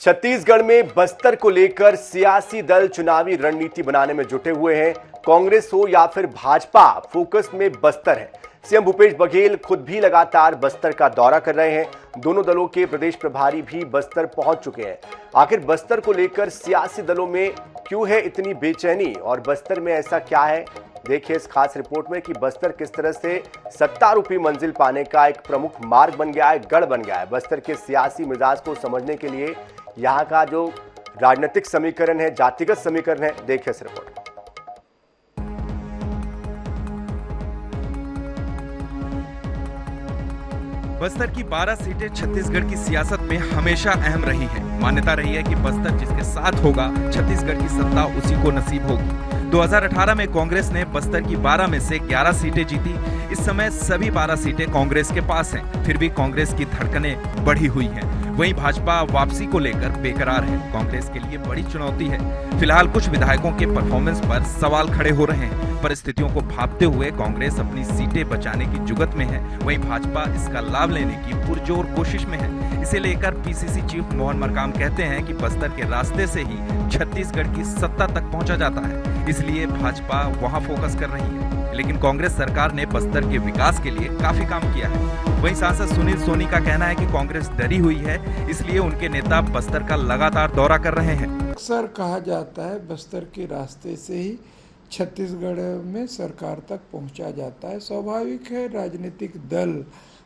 छत्तीसगढ़ में बस्तर को लेकर सियासी दल चुनावी रणनीति बनाने में जुटे हुए हैं। कांग्रेस हो या फिर भाजपा, फोकस में बस्तर है। सीएम भूपेश बघेल खुद भी लगातार बस्तर का दौरा कर रहे हैं। दोनों दलों के प्रदेश प्रभारी भी बस्तर पहुंच चुके हैं। आखिर बस्तर को लेकर सियासी दलों में क्यों है इतनी बेचैनी और बस्तर में ऐसा क्या है, देखिए इस खास रिपोर्ट में कि बस्तर किस तरह से सत्तारूपी मंजिल पाने का एक प्रमुख मार्ग बन गया है, गढ़ बन गया है। बस्तर के सियासी मिजाज को समझने के लिए यहाँ का जो राजनीतिक समीकरण है, जातिगत समीकरण है, देखिए इस रिपोर्ट। बस्तर की 12 सीटें छत्तीसगढ़ की सियासत में हमेशा अहम रही हैं। मान्यता रही है कि बस्तर जिसके साथ होगा, छत्तीसगढ़ की सत्ता उसी को नसीब होगी। 2018 में कांग्रेस ने बस्तर की 12 में से 11 सीटें जीती। इस समय सभी 12 सीटें कांग्रेस के पास हैं। फिर भी कांग्रेस की धड़कनें बढ़ी हुई हैं। वहीं भाजपा वापसी को लेकर बेकरार है। कांग्रेस के लिए बड़ी चुनौती है। फिलहाल कुछ विधायकों के परफॉर्मेंस पर सवाल खड़े हो रहे हैं। परिस्थितियों को भांपते हुए कांग्रेस अपनी सीटें बचाने की जुगत में है। वहीं भाजपा इसका लाभ लेने की पुरजोर कोशिश में है। इसे लेकर पीसीसी चीफ मोहन मरकाम कहते हैं कि बस्तर के रास्ते से ही छत्तीसगढ़ की सत्ता तक पहुंचा जाता है, इसलिए भाजपा वहां फोकस कर रही है। लेकिन कांग्रेस सरकार ने बस्तर के विकास के लिए काफी काम किया है। वहीं सांसद सुनील सोनी का कहना है कि कांग्रेस डरी हुई है, इसलिए उनके नेता बस्तर का लगातार दौरा कर रहे हैं। अक्सर कहा जाता है बस्तर के रास्ते से ही छत्तीसगढ़ में सरकार तक पहुंचा जाता है। स्वाभाविक है, राजनीतिक दल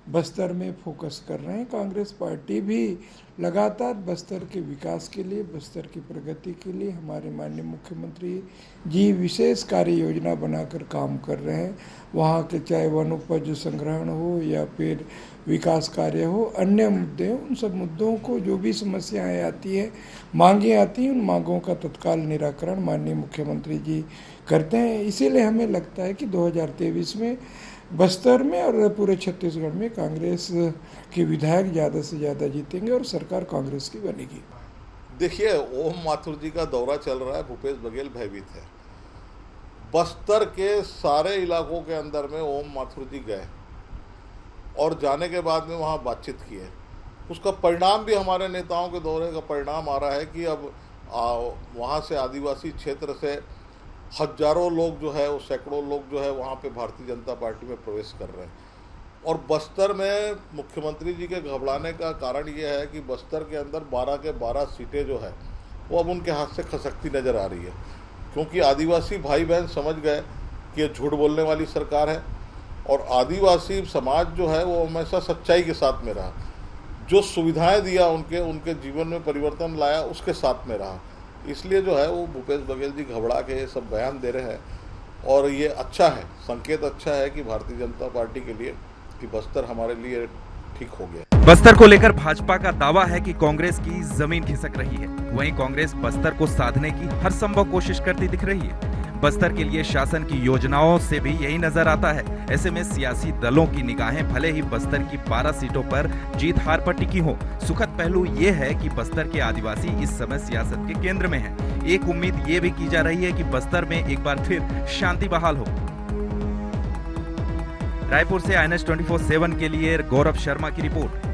बस्तर में फोकस कर रहे हैं। कांग्रेस पार्टी भी लगातार बस्तर के विकास के लिए, बस्तर की प्रगति के लिए हमारे माननीय मुख्यमंत्री जी विशेष कार्य योजना बनाकर काम कर रहे हैं। वहाँ के चाहे वनोपज संग्रहण हो या फिर विकास कार्य हो, अन्य मुद्दे हो, उन सब मुद्दों को जो भी समस्याएं आती है, मांगें आती हैं, उन मांगों का तत्काल निराकरण माननीय मुख्यमंत्री जी करते हैं। इसीलिए हमें लगता है कि 2023 में बस्तर में और पूरे छत्तीसगढ़ में कांग्रेस के विधायक ज़्यादा से ज़्यादा जीतेंगे और सरकार कांग्रेस की बनेगी। देखिए, ओम माथुर जी का दौरा चल रहा है, भूपेश बघेल भयभीत है। बस्तर के सारे इलाकों के अंदर में ओम माथुर जी गए और जाने के बाद में वहाँ बातचीत की है। उसका परिणाम भी हमारे नेताओं के दौरे का परिणाम आ रहा है कि अब वहाँ से आदिवासी क्षेत्र से हजारों लोग जो है, वो सैकड़ों लोग जो है वहाँ पे भारतीय जनता पार्टी में प्रवेश कर रहे हैं। और बस्तर में मुख्यमंत्री जी के घबराने का कारण ये है कि बस्तर के अंदर 12 के 12 सीटें जो है वो अब उनके हाथ से खसकती नज़र आ रही है, क्योंकि आदिवासी भाई बहन समझ गए कि ये झूठ बोलने वाली सरकार है। और आदिवासी समाज जो है वो हमेशा सच्चाई के साथ में रहा, जो सुविधाएँ दिया उनके जीवन में परिवर्तन लाया, उसके साथ में रहा। इसलिए जो है वो भूपेश बघेल जी घबरा के सब बयान दे रहे हैं। और ये अच्छा है, संकेत अच्छा है कि भारतीय जनता पार्टी के लिए कि बस्तर हमारे लिए ठीक हो गया। बस्तर को लेकर भाजपा का दावा है कि कांग्रेस की जमीन खिसक रही है। वहीं कांग्रेस बस्तर को साधने की हर संभव कोशिश करती दिख रही है। बस्तर के लिए शासन की योजनाओं से भी यही नजर आता है। ऐसे में सियासी दलों की निगाहें भले ही बस्तर की 12 सीटों पर जीत हार पर टिकी हो, सुखद पहलू ये है कि बस्तर के आदिवासी इस समय सियासत के केंद्र में हैं। एक उम्मीद ये भी की जा रही है कि बस्तर में एक बार फिर शांति बहाल हो। रायपुर से INS 24/7 के लिए गौरव शर्मा की रिपोर्ट।